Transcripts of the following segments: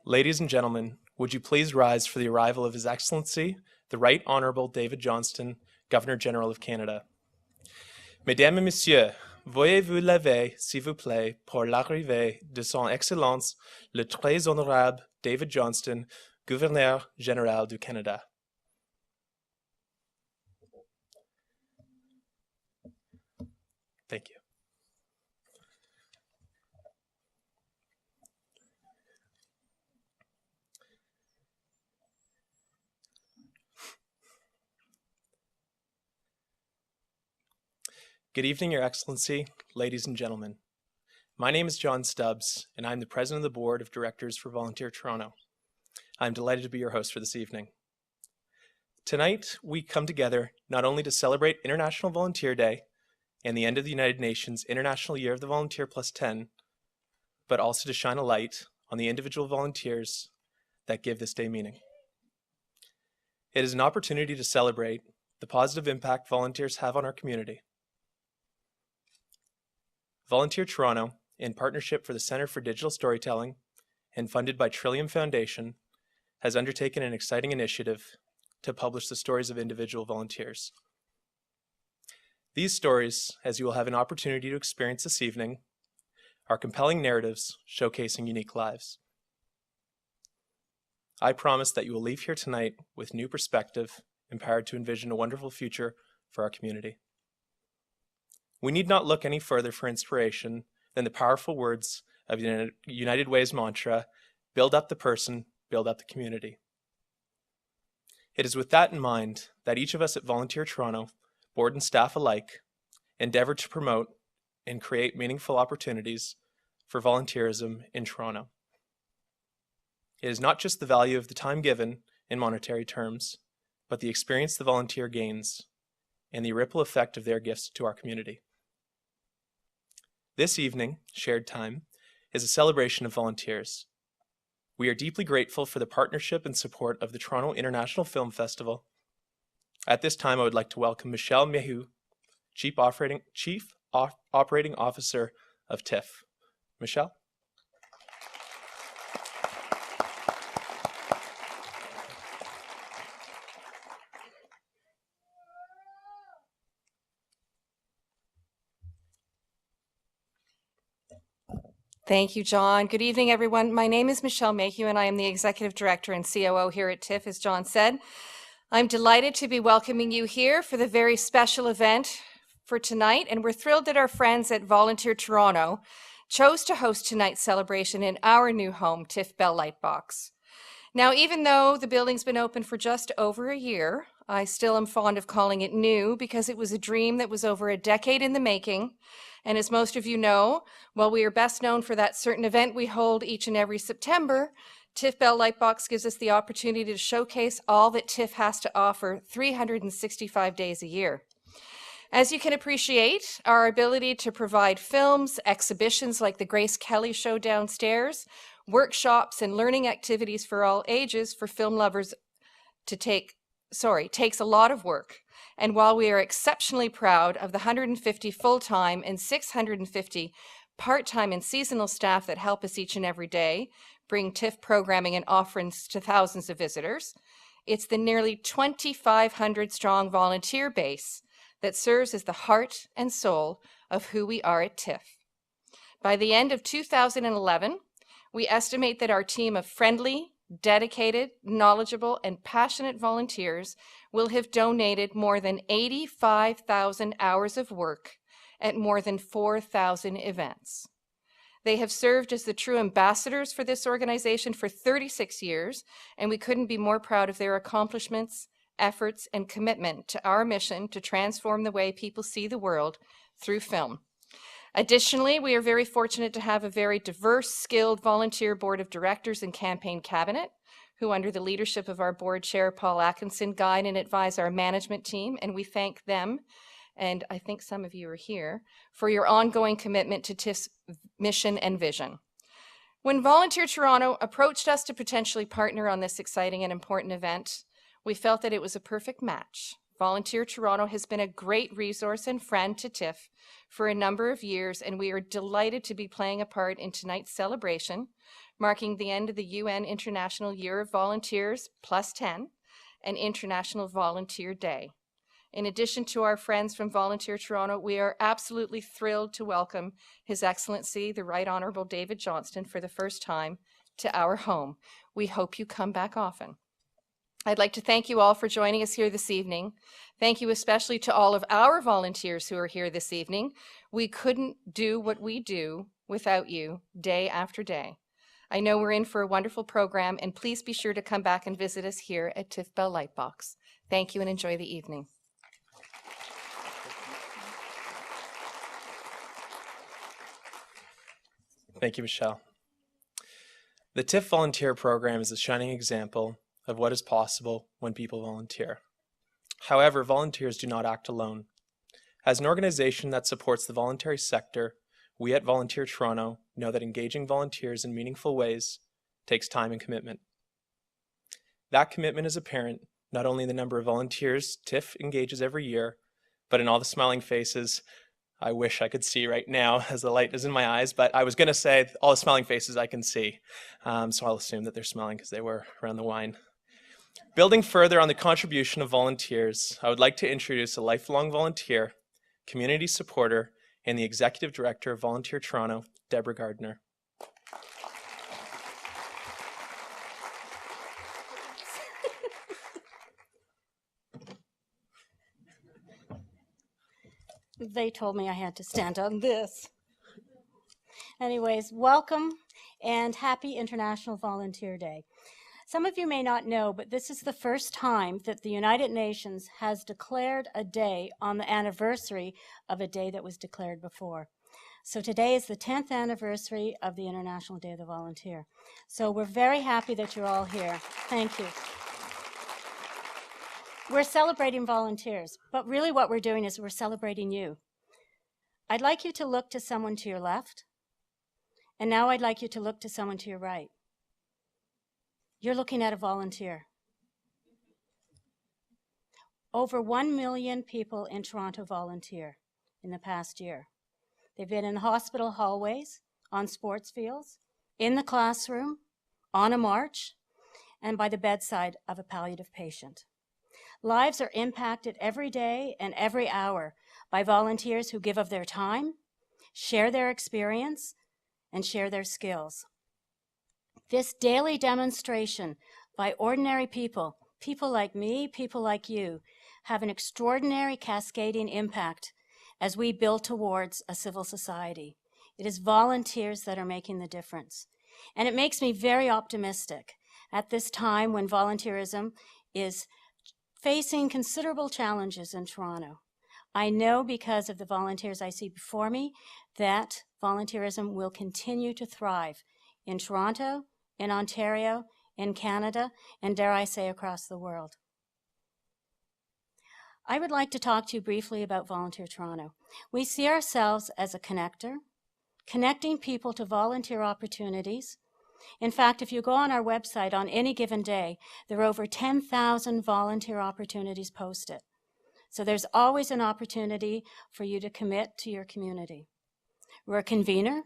Ladies and gentlemen, would you please rise for the arrival of His Excellency, the Right Honourable David Johnston, Governor General of Canada. Mesdames et Messieurs, veuillez vous lever, s'il vous plaît, pour l'arrivée de Son Excellence, le Très Honorable David Johnston, Gouverneur Général du Canada. Thank you. Good evening, Your Excellency, ladies and gentlemen. My name is John Stubbs, and I'm the President of the Board of Directors for Volunteer Toronto. I'm delighted to be your host for this evening. Tonight, we come together not only to celebrate International Volunteer Day and the end of the United Nations International Year of the Volunteer +10, but also to shine a light on the individual volunteers that give this day meaning. It is an opportunity to celebrate the positive impact volunteers have on our community. Volunteer Toronto, in partnership for the Centre for Digital Storytelling and funded by Trillium Foundation, has undertaken an exciting initiative to publish the stories of individual volunteers. These stories, as you will have an opportunity to experience this evening, are compelling narratives showcasing unique lives. I promise that you will leave here tonight with new perspective, empowered to envision a wonderful future for our community. We need not look any further for inspiration than the powerful words of United Way's mantra, build up the person, build up the community. It is with that in mind that each of us at Volunteer Toronto, board and staff alike, endeavor to promote and create meaningful opportunities for volunteerism in Toronto. It is not just the value of the time given in monetary terms, but the experience the volunteer gains and the ripple effect of their gifts to our community. This evening, SharedTime, is a celebration of volunteers. We are deeply grateful for the partnership and support of the Toronto International Film Festival. At this time, I would like to welcome Michele Maheux, Chief Operating Officer of TIFF. Michele? Thank you, John. Good evening, everyone. My name is Michele Maheux, and I am the Executive Director and COO here at TIFF, as John said. I'm delighted to be welcoming you here for the very special event for tonight, and we're thrilled that our friends at Volunteer Toronto chose to host tonight's celebration in our new home, TIFF Bell Lightbox. Now, even though the building's been open for just over a year, I still am fond of calling it new because it was a dream that was over a decade in the making. And as most of you know, while we are best known for that certain event we hold each and every September, TIFF Bell Lightbox gives us the opportunity to showcase all that TIFF has to offer 365 days a year. As you can appreciate, our ability to provide films, exhibitions like the Grace Kelly Show downstairs, workshops and learning activities for all ages for film lovers takes a lot of work. And while we are exceptionally proud of the 150 full-time and 650 part-time and seasonal staff that help us each and every day bring TIFF programming and offerings to thousands of visitors, it's the nearly 2,500 strong volunteer base that serves as the heart and soul of who we are at TIFF. By the end of 2011, we estimate that our team of friendly, dedicated, knowledgeable, and passionate volunteers will have donated more than 85,000 hours of work at more than 4,000 events. They have served as the true ambassadors for this organization for 36 years, and we couldn't be more proud of their accomplishments, efforts, and commitment to our mission to transform the way people see the world through film. Additionally, we are very fortunate to have a very diverse, skilled volunteer board of directors and campaign cabinet, who under the leadership of our board chair, Paul Atkinson, guide and advise our management team, and we thank them, and I think some of you are here, for your ongoing commitment to TIFF's mission and vision. When Volunteer Toronto approached us to potentially partner on this exciting and important event, we felt that it was a perfect match Volunteer Toronto has been a great resource and friend to TIFF for a number of years, and we are delighted to be playing a part in tonight's celebration, marking the end of the UN International Year of Volunteers +10 and International Volunteer Day. In addition to our friends from Volunteer Toronto, we are absolutely thrilled to welcome His Excellency, the Right Honourable David Johnston, for the first time to our home. We hope you come back often. I'd like to thank you all for joining us here this evening. Thank you especially to all of our volunteers who are here this evening. We couldn't do what we do without you day after day. I know we're in for a wonderful program, and please be sure to come back and visit us here at TIFF Bell Lightbox. Thank you and enjoy the evening. Thank you, Michele. The TIFF Volunteer Program is a shining example of what is possible when people volunteer. However, volunteers do not act alone. As an organization that supports the voluntary sector, we at Volunteer Toronto know that engaging volunteers in meaningful ways takes time and commitment. That commitment is apparent not only in the number of volunteers TIFF engages every year, but in all the smiling faces I wish I could see right now as the light is in my eyes, but I was going to say all the smiling faces I can see. So I'll assume that they're smiling because they were around the wine. Building further on the contribution of volunteers, I would like to introduce a lifelong volunteer, community supporter, and the Executive Director of Volunteer Toronto, Deborah Gardner. They told me I had to stand on this. Anyways, welcome and happy International Volunteer Day. Some of you may not know, but this is the first time that the United Nations has declared a day on the anniversary of a day that was declared before. So today is the 10th anniversary of the International Day of the Volunteer. So we're very happy that you're all here. Thank you. We're celebrating volunteers, but really what we're doing is we're celebrating you. I'd like you to look to someone to your left, and now I'd like you to look to someone to your right. You're looking at a volunteer. Over 1 million people in Toronto volunteer in the past year. They've been in hospital hallways, on sports fields, in the classroom, on a march, and by the bedside of a palliative patient. Lives are impacted every day and every hour by volunteers who give of their time, share their experience, and share their skills. This daily demonstration by ordinary people, people like me, people like you, have an extraordinary cascading impact as we build towards a civil society. It is volunteers that are making the difference. And it makes me very optimistic at this time when volunteerism is facing considerable challenges in Toronto. I know because of the volunteers I see before me that volunteerism will continue to thrive in Toronto, in Ontario, in Canada, and dare I say across the world. I would like to talk to you briefly about Volunteer Toronto. We see ourselves as a connector, connecting people to volunteer opportunities. In fact, if you go on our website on any given day, there are over 10,000 volunteer opportunities posted. So there's always an opportunity for you to commit to your community. We're a convener,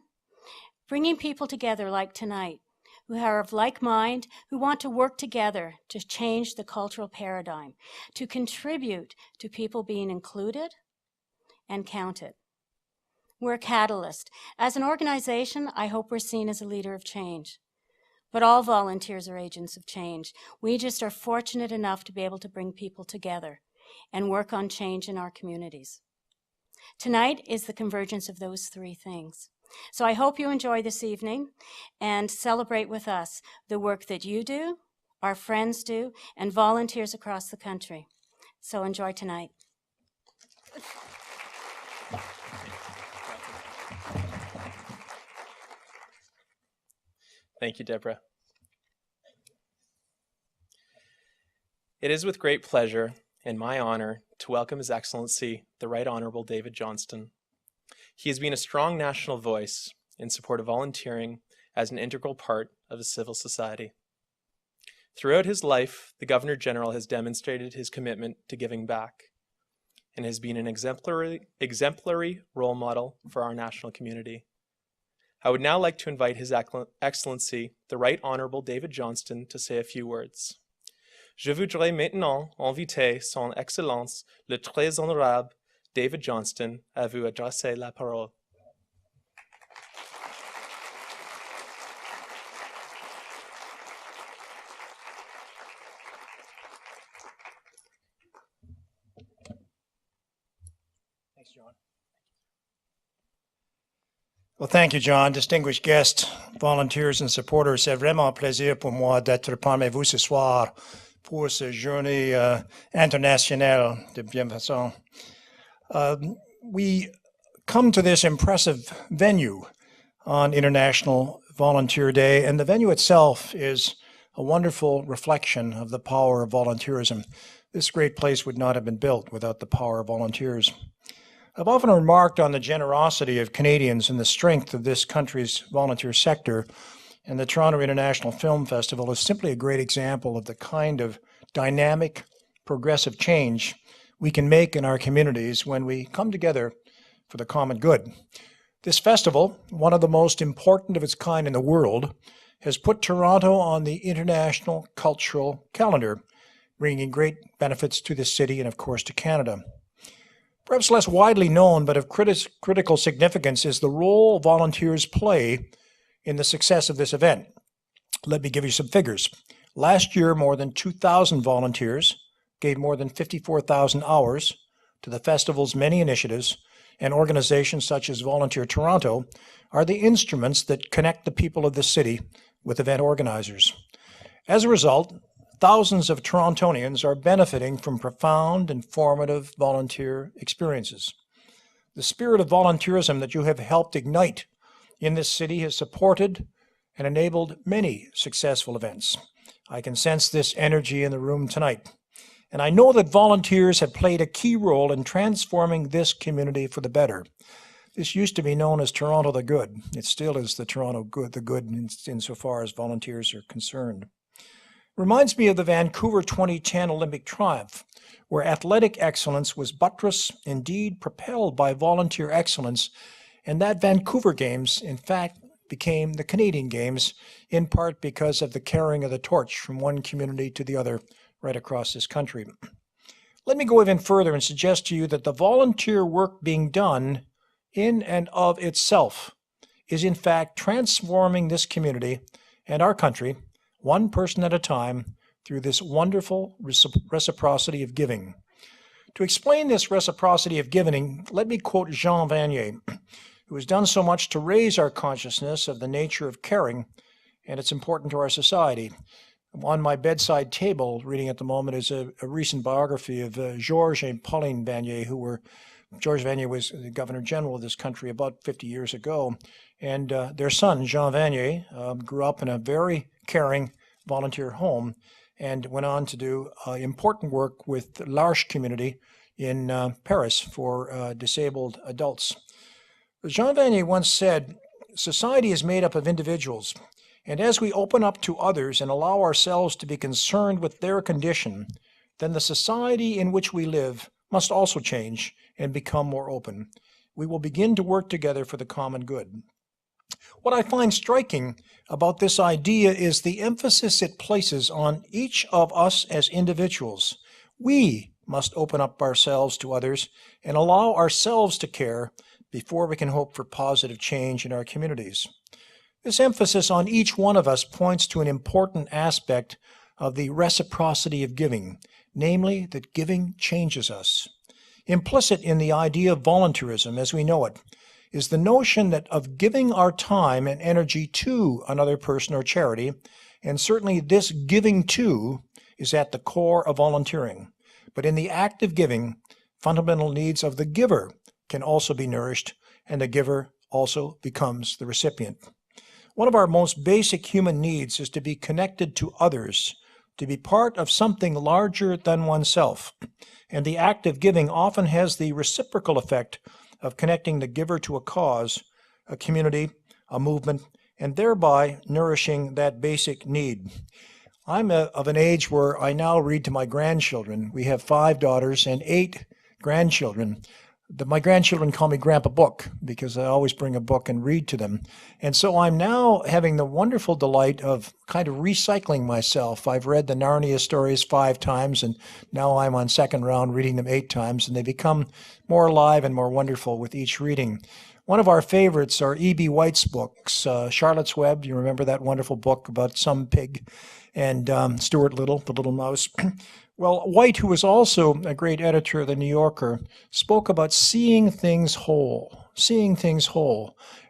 bringing people together like tonight, who are of like mind, who want to work together to change the cultural paradigm, to contribute to people being included and counted. We're a catalyst. As an organization, I hope we're seen as a leader of change. But all volunteers are agents of change. We just are fortunate enough to be able to bring people together and work on change in our communities. Tonight is the convergence of those three things. So I hope you enjoy this evening and celebrate with us the work that you do, our friends do, and volunteers across the country. So enjoy tonight. Thank you, Deborah. It is with great pleasure and my honor to welcome His Excellency, the Right Honourable David Johnston. He has been a strong national voice in support of volunteering as an integral part of a civil society. Throughout his life, the Governor General has demonstrated his commitment to giving back and has been an exemplary role model for our national community. I would now like to invite His Excellency, the Right Honourable David Johnston, to say a few words. Je voudrais maintenant inviter Son Excellence, le très honorable David Johnston, à vous adresser la parole. Thanks, John. Well, thank you, John. Distinguished guests, volunteers and supporters, c'est vraiment un plaisir pour moi d'être parmi vous ce soir pour ce journée internationale de bienfaisance. We come to this impressive venue on International Volunteer Day, and the venue itself is a wonderful reflection of the power of volunteerism. This great place would not have been built without the power of volunteers. I've often remarked on the generosity of Canadians and the strength of this country's volunteer sector, and the Toronto International Film Festival is simply a great example of the kind of dynamic, progressive change we can make in our communities when we come together for the common good. This festival, one of the most important of its kind in the world, has put Toronto on the international cultural calendar, bringing great benefits to the city and, of course, to Canada. Perhaps less widely known, but of critical significance, is the role volunteers play in the success of this event. Let me give you some figures. Last year, more than 2,000 volunteers gave more than 54,000 hours to the festival's many initiatives, and organizations such as Volunteer Toronto are the instruments that connect the people of the city with event organizers. As a result, thousands of Torontonians are benefiting from profound and formative volunteer experiences. The spirit of volunteerism that you have helped ignite in this city has supported and enabled many successful events. I can sense this energy in the room tonight. And I know that volunteers have played a key role in transforming this community for the better. This used to be known as Toronto the Good. It still is the Toronto Good, the good insofar as volunteers are concerned. Reminds me of the Vancouver 2010 Olympic triumph, where athletic excellence was buttressed, indeed propelled by volunteer excellence, and that Vancouver Games, in fact, became the Canadian Games, in part because of the carrying of the torch from one community to the other right across this country. Let me go even further and suggest to you that the volunteer work being done in and of itself is in fact transforming this community and our country one person at a time, through this wonderful reciprocity of giving. To explain this reciprocity of giving, let me quote Jean Vanier, who has done so much to raise our consciousness of the nature of caring, and it's important to our society. On my bedside table, reading at the moment, is a recent biography of Georges and Pauline Vanier, Georges Vanier was the Governor General of this country about 50 years ago, and their son, Jean Vanier, grew up in a very caring volunteer home and went on to do important work with the L'Arche community in Paris for disabled adults. Jean Vanier once said, "Society is made up of individuals, and as we open up to others and allow ourselves to be concerned with their condition, then the society in which we live must also change and become more open. We will begin to work together for the common good." What I find striking about this idea is the emphasis it places on each of us as individuals. We must open up ourselves to others and allow ourselves to care before we can hope for positive change in our communities. This emphasis on each one of us points to an important aspect of the reciprocity of giving, namely that giving changes us. Implicit in the idea of volunteerism as we know it is the notion that of giving our time and energy to another person or charity, and certainly this giving to is at the core of volunteering. But in the act of giving, fundamental needs of the giver can also be nourished, and the giver also becomes the recipient. One of our most basic human needs is to be connected to others, to be part of something larger than oneself. And the act of giving often has the reciprocal effect of connecting the giver to a cause, a community, a movement, and thereby nourishing that basic need. I'm of an age where I now read to my grandchildren. We have 5 daughters and 8 grandchildren. My grandchildren call me Grandpa Book because I always bring a book and read to them. And so I'm now having the wonderful delight of kind of recycling myself. I've read the Narnia stories 5 times, and now I'm on second round reading them 8 times, and they become more alive and more wonderful with each reading. One of our favorites are E.B. White's books, Charlotte's Web. You remember that wonderful book about some pig, and Stuart Little, the little mouse. Well, White, who was also a great editor of The New Yorker, spoke about seeing things whole.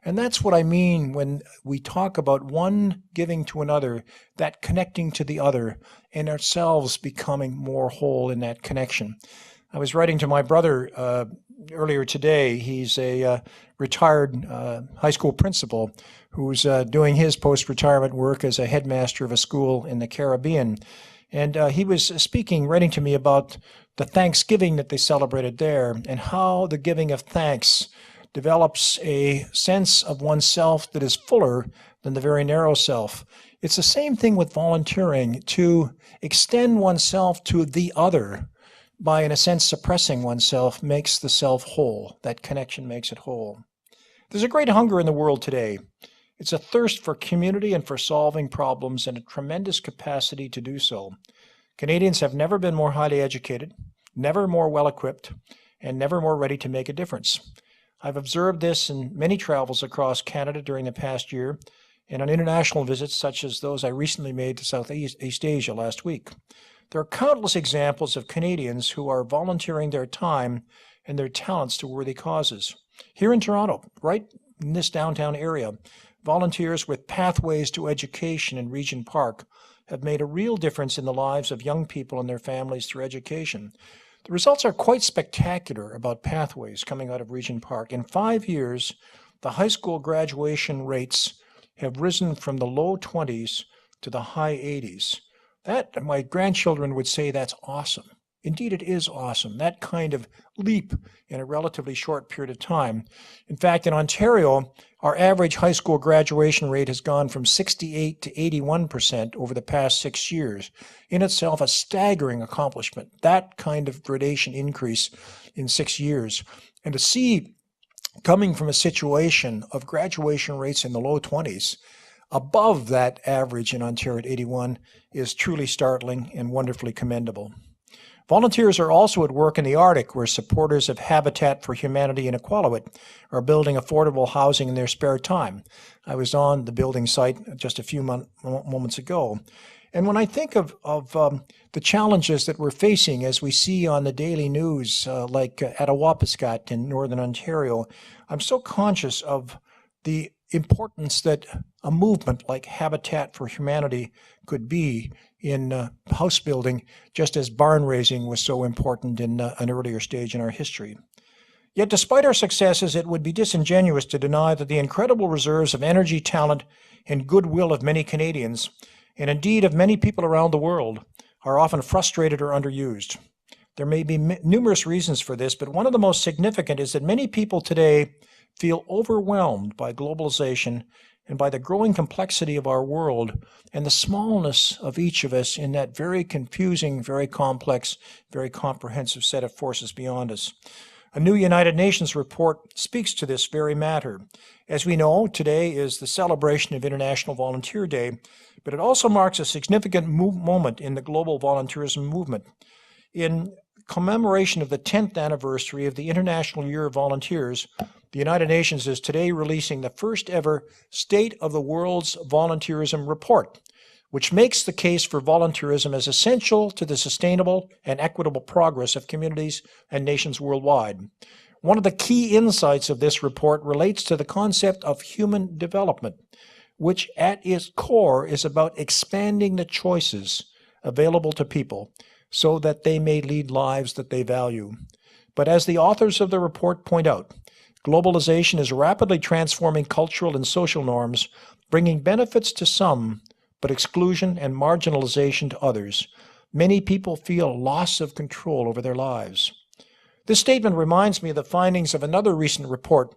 And that's what I mean when we talk about one giving to another, that connecting to the other, and ourselves becoming more whole in that connection. I was writing to my brother earlier today. He's a retired high school principal who's doing his post-retirement work as a headmaster of a school in the Caribbean. And he was speaking, writing to me about the Thanksgiving that they celebrated there and how the giving of thanks develops a sense of oneself that is fuller than the very narrow self. It's the same thing with volunteering, to extend oneself to the other by, in a sense, suppressing oneself makes the self whole. That connection makes it whole. There's a great hunger in the world today. It's a thirst for community and for solving problems and a tremendous capacity to do so. Canadians have never been more highly educated, never more well-equipped, and never more ready to make a difference. I've observed this in many travels across Canada during the past year and on international visits such as those I recently made to Southeast Asia last week. There are countless examples of Canadians who are volunteering their time and their talents to worthy causes. Here in Toronto, right in this downtown area, volunteers with Pathways to Education in Regent Park have made a real difference in the lives of young people and their families through education. The results are quite spectacular about Pathways coming out of Regent Park. In 5 years, the high school graduation rates have risen from the low 20s to the high 80s. That, my grandchildren would say, that's awesome. Indeed, it is awesome, that kind of leap in a relatively short period of time. In fact, in Ontario, our average high school graduation rate has gone from 68 to 81% over the past 6 years. In itself, a staggering accomplishment, that kind of gradation increase in 6 years. And to see, coming from a situation of graduation rates in the low 20s, above that average in Ontario at 81 is truly startling and wonderfully commendable. Volunteers are also at work in the Arctic, where supporters of Habitat for Humanity in Iqaluit are building affordable housing in their spare time. I was on the building site just a few moments ago. And when I think of the challenges that we're facing, as we see on the daily news, like at Awapiskat in Northern Ontario, I'm so conscious of the importance that a movement like Habitat for Humanity could be in house building, just as barn raising was so important in an earlier stage in our history. Yet despite our successes, it would be disingenuous to deny that the incredible reserves of energy, talent, and goodwill of many Canadians, and indeed of many people around the world, are often frustrated or underused. There may be numerous reasons for this, but one of the most significant is that many people today feel overwhelmed by globalization and by the growing complexity of our world and the smallness of each of us in that very confusing, very complex, very comprehensive set of forces beyond us. A new United Nations report speaks to this very matter. As we know, today is the celebration of International Volunteer Day, but it also marks a significant moment in the global volunteerism movement. In commemoration of the 10th anniversary of the International Year of Volunteers, the United Nations is today releasing the first ever State of the World's Volunteerism Report, which makes the case for volunteerism as essential to the sustainable and equitable progress of communities and nations worldwide. One of the key insights of this report relates to the concept of human development, which at its core is about expanding the choices available to people so that they may lead lives that they value. But as the authors of the report point out, globalization is rapidly transforming cultural and social norms, bringing benefits to some, but exclusion and marginalization to others. Many people feel loss of control over their lives. This statement reminds me of the findings of another recent report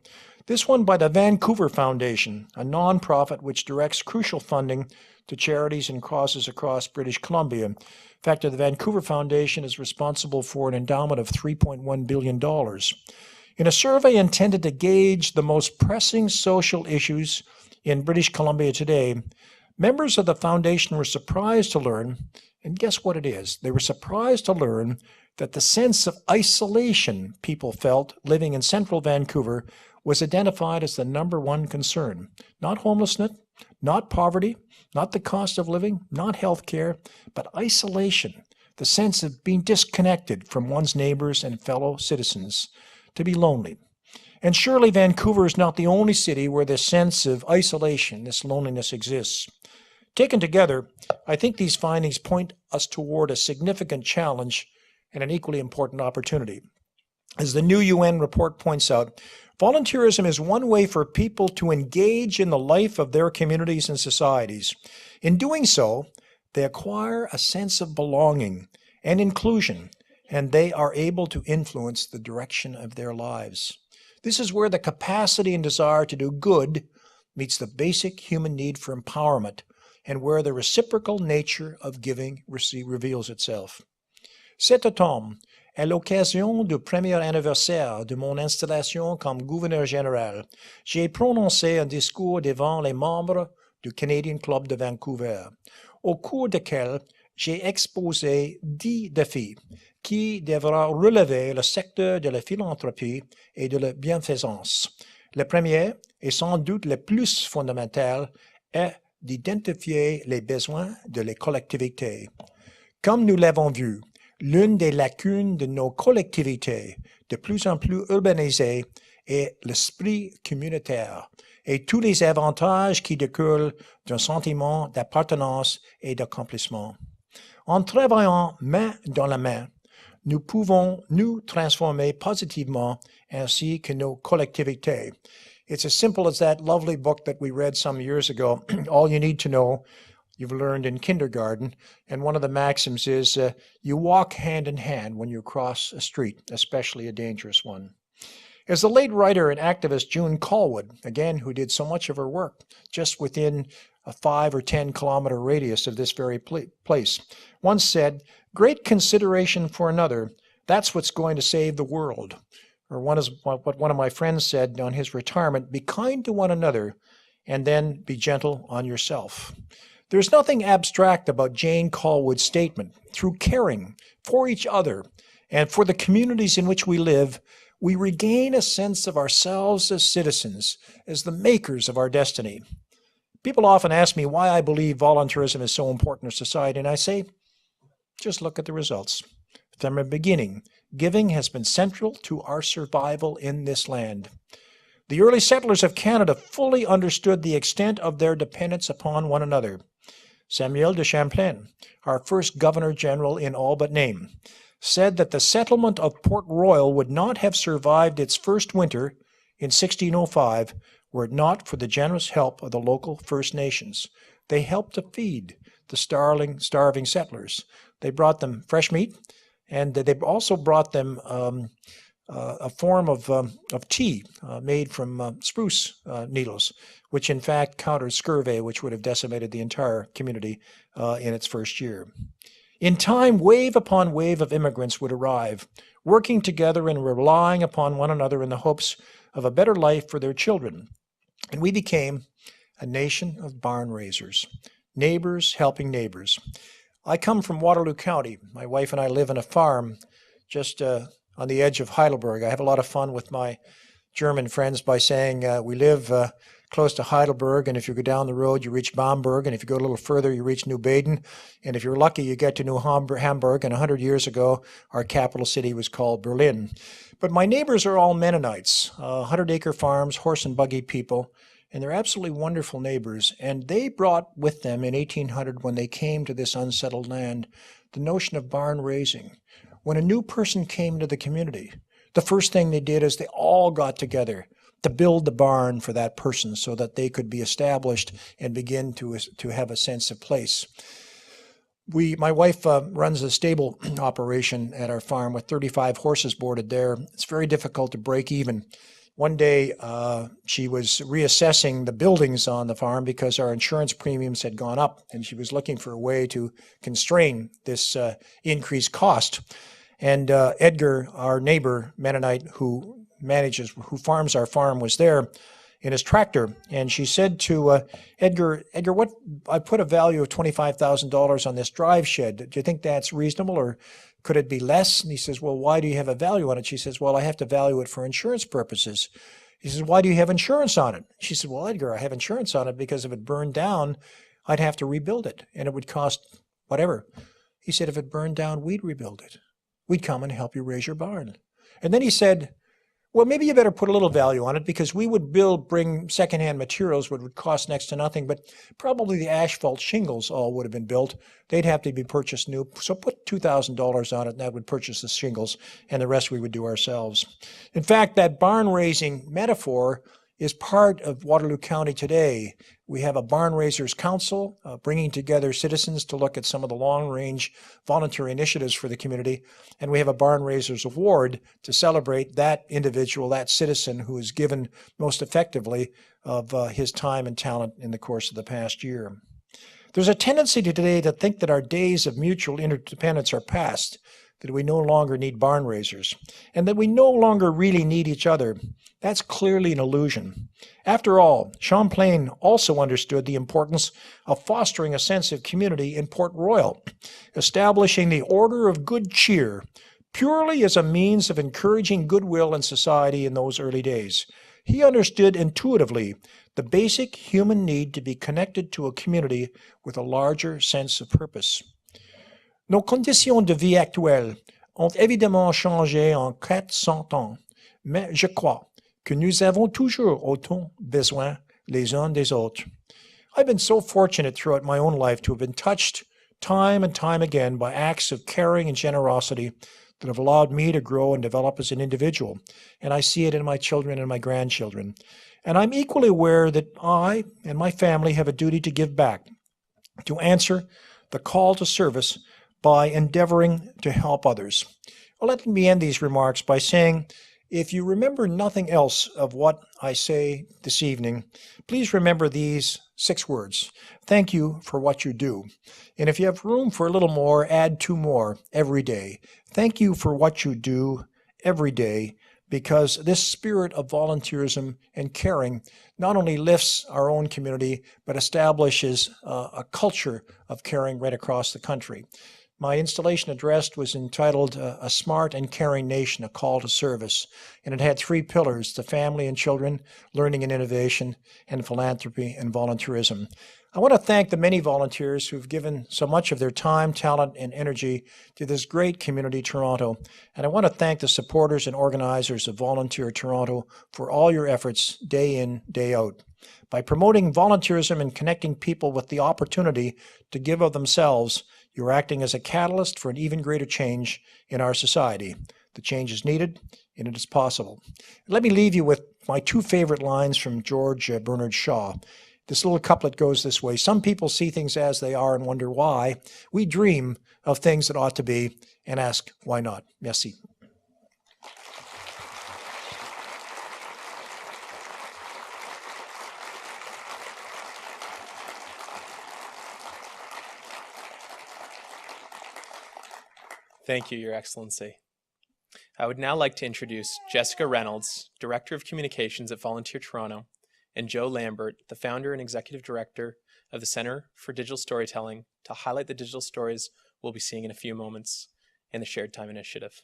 This one by the Vancouver Foundation, a nonprofit which directs crucial funding to charities and causes across British Columbia. In fact, the Vancouver Foundation is responsible for an endowment of $3.1 billion. In a survey intended to gauge the most pressing social issues in British Columbia today, members of the foundation were surprised to learn, and guess what it is? They were surprised to learn that the sense of isolation people felt living in central Vancouver was identified as the #1 concern. Not homelessness, not poverty, not the cost of living, not health care, but isolation, the sense of being disconnected from one's neighbors and fellow citizens, to be lonely. And surely Vancouver is not the only city where this sense of isolation, this loneliness exists. Taken together, I think these findings point us toward a significant challenge and an equally important opportunity. As the new UN report points out, volunteerism is one way for people to engage in the life of their communities and societies. In doing so, they acquire a sense of belonging and inclusion, and they are able to influence the direction of their lives. This is where the capacity and desire to do good meets the basic human need for empowerment, and where the reciprocal nature of giving reveals itself. Cet automne, à l'occasion du premier anniversaire de mon installation comme gouverneur général, j'ai prononcé un discours devant les membres du Canadian Club de Vancouver, au cours duquel j'ai exposé 10 défis qui devront relever le secteur de la philanthropie et de la bienfaisance. Le premier, et sans doute le plus fondamental, est d'identifier les besoins de les collectivités. Comme nous l'avons vu, l'une des lacunes de nos collectivités, de plus en plus urbanisées, est l'esprit communautaire et tous les avantages qui découlent d'un sentiment d'appartenance et d'accomplissement. En travaillant main dans la main, nous pouvons nous transformer positivement ainsi que nos collectivités. It's as simple as that lovely book that we read some years ago, All You Need to Know, you've learned in kindergarten. And one of the maxims is, you walk hand in hand when you cross a street, especially a dangerous one. As the late writer and activist June Callwood, again, who did so much of her work just within a 5 or 10 kilometer radius of this very place, once said, great consideration for another, that's what's going to save the world. Or what one of my friends said on his retirement, be kind to one another and then be gentle on yourself. There's nothing abstract about Jane Callwood's statement. Through caring for each other and for the communities in which we live, we regain a sense of ourselves as citizens, as the makers of our destiny. People often ask me why I believe volunteerism is so important in society, and I say, just look at the results. From the beginning, giving has been central to our survival in this land. The early settlers of Canada fully understood the extent of their dependence upon one another. Samuel de Champlain, our first Governor-General in all but name, said that the settlement of Port Royal would not have survived its first winter in 1605 were it not for the generous help of the local First Nations. They helped to feed the starving settlers. They brought them fresh meat, and they also brought them a form of tea made from spruce needles, which in fact countered scurvy, which would have decimated the entire community in its first year. In time, wave upon wave of immigrants would arrive, working together and relying upon one another in the hopes of a better life for their children. And we became a nation of barn raisers, neighbors helping neighbors. I come from Waterloo County. My wife and I live on a farm just on the edge of Heidelberg. I have a lot of fun with my German friends by saying we live close to Heidelberg, and if you go down the road, you reach Bamberg, and if you go a little further, you reach New Baden, and if you're lucky, you get to New Hamburg, and 100 years ago, our capital city was called Berlin. But my neighbors are all Mennonites, 100-acre farms, horse and buggy people, and they're absolutely wonderful neighbors, and they brought with them in 1800, when they came to this unsettled land, the notion of barn raising. When a new person came to the community, the first thing they did is they all got together to build the barn for that person so that they could be established and begin to have a sense of place. My wife runs a stable operation at our farm with 35 horses boarded there. It's very difficult to break even One day, she was reassessing the buildings on the farm because our insurance premiums had gone up, and she was looking for a way to constrain this increased cost. And Edgar, our neighbor Mennonite who farms our farm, was there in his tractor. And she said to Edgar, what, I put a value of $25,000 on this drive shed. Do you think that's reasonable, or could it be less? And he says, well, why do you have a value on it? She says, well, I have to value it for insurance purposes. He says, why do you have insurance on it? She said, well, Edgar, I have insurance on it because if it burned down, I'd have to rebuild it, and it would cost whatever. He said, if it burned down, we'd rebuild it. We'd come and help you raise your barn. And then he said, well, maybe you better put a little value on it, because we would bring secondhand materials, which would cost next to nothing, but probably the asphalt shingles all would have been built. They'd have to be purchased new. So put $2,000 on it, and that would purchase the shingles, and the rest we would do ourselves. In fact, that barn raising metaphor is part of Waterloo County today. We have a Barn Raisers Council bringing together citizens to look at some of the long-range volunteer initiatives for the community. And we have a Barn Raisers Award to celebrate that individual, that citizen who has given most effectively of his time and talent in the course of the past year. There's a tendency today to think that our days of mutual interdependence are past, that we no longer need barn raisers, and that we no longer really need each other. That's clearly an illusion. After all, Champlain also understood the importance of fostering a sense of community in Port Royal, establishing the order of good cheer purely as a means of encouraging goodwill in society in those early days. He understood intuitively the basic human need to be connected to a community with a larger sense of purpose. Nos conditions de vie actuelles ont évidemment changé en 400 ans, mais je crois que nous avons toujours autant besoin les uns des autres. I've been so fortunate throughout my own life to have been touched time and time again by acts of caring and generosity that have allowed me to grow and develop as an individual, and I see it in my children and my grandchildren. And I'm equally aware that I and my family have a duty to give back, to answer the call to service by endeavoring to help others. Well, let me end these remarks by saying, if you remember nothing else of what I say this evening, please remember these 6 words. Thank you for what you do. And if you have room for a little more, add 2 more every day. Thank you for what you do every day, because this spirit of volunteerism and caring not only lifts our own community, but establishes a culture of caring right across the country. My installation address was entitled A Smart and Caring Nation, A Call to Service, and it had 3 pillars: the family and children, learning and innovation, and philanthropy and volunteerism. I want to thank the many volunteers who've given so much of their time, talent, and energy to this great community, Toronto. And I want to thank the supporters and organizers of Volunteer Toronto for all your efforts day in, day out. By promoting volunteerism and connecting people with the opportunity to give of themselves, you're acting as a catalyst for an even greater change in our society. The change is needed, and it is possible. Let me leave you with my 2 favorite lines from George Bernard Shaw. This little couplet goes this way: some people see things as they are and wonder why. We dream of things that ought to be and ask, why not? Merci. Thank you, Your Excellency. I would now like to introduce Jessica Reynolds, Director of Communications at Volunteer Toronto, and Joe Lambert, the founder and executive director of the Centre for Digital Storytelling, to highlight the digital stories we'll be seeing in a few moments in the SharedTime initiative.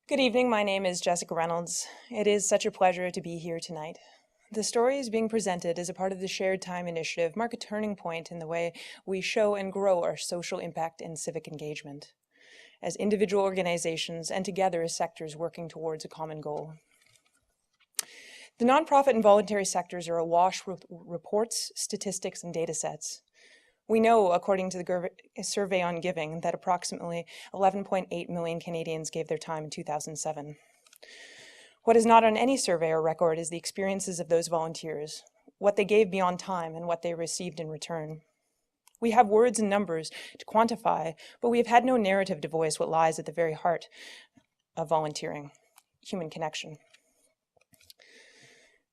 Good evening, my name is Jessica Reynolds. It is such a pleasure to be here tonight. The stories being presented as a part of the SharedTime initiative mark a turning point in the way we show and grow our social impact and civic engagement, as individual organizations and together as sectors working towards a common goal. The nonprofit and voluntary sectors are awash with reports, statistics, and data sets. We know, according to the Survey on Giving, that approximately 11.8 million Canadians gave their time in 2007. What is not on any survey or record is the experiences of those volunteers, what they gave beyond time, and what they received in return. We have words and numbers to quantify, but we have had no narrative to voice what lies at the very heart of volunteering: human connection.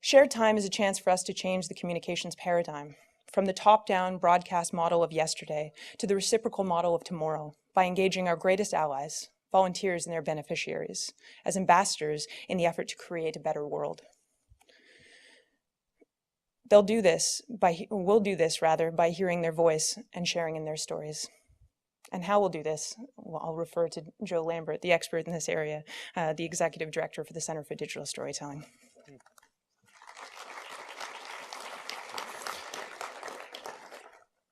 Shared time is a chance for us to change the communications paradigm, from the top-down broadcast model of yesterday to the reciprocal model of tomorrow, by engaging our greatest allies, volunteers and their beneficiaries, as ambassadors in the effort to create a better world. We'll do this by hearing their voice and sharing in their stories. And how we'll do this, well, I'll refer to Joe Lambert, the expert in this area, the Executive Director for the Center for Digital Storytelling.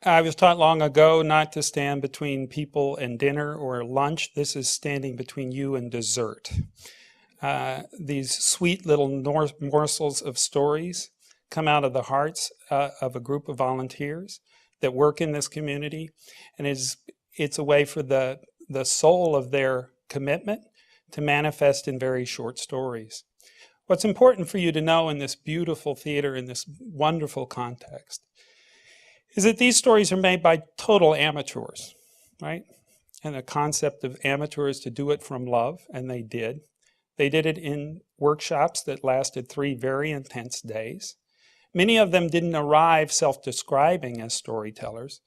I was taught long ago not to stand between people and dinner or lunch. This is standing between you and dessert. These sweet little morsels of stories come out of the hearts of a group of volunteers that work in this community, and it's a way for the soul of their commitment to manifest in very short stories. What's important for you to know in this beautiful theater, in this wonderful context, is that these stories are made by total amateurs, right? And the concept of amateurs to do it from love, and they did. They did it in workshops that lasted 3 very intense days. Many of them didn't arrive self-describing as storytellers,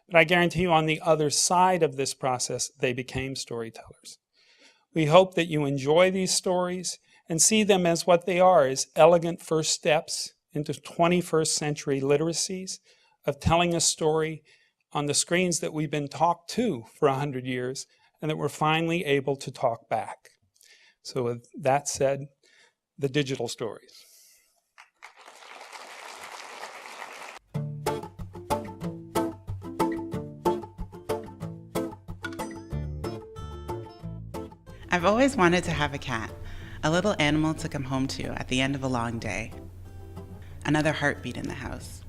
but I guarantee you on the other side of this process, they became storytellers. We hope that you enjoy these stories and see them as what they are, as elegant first steps into 21st century literacies of telling a story on the screens that we've been talked to for 100 years and that we're finally able to talk back. So with that said, the digital stories. I've always wanted to have a cat, a little animal to come home to at the end of a long day. Another heartbeat in the house.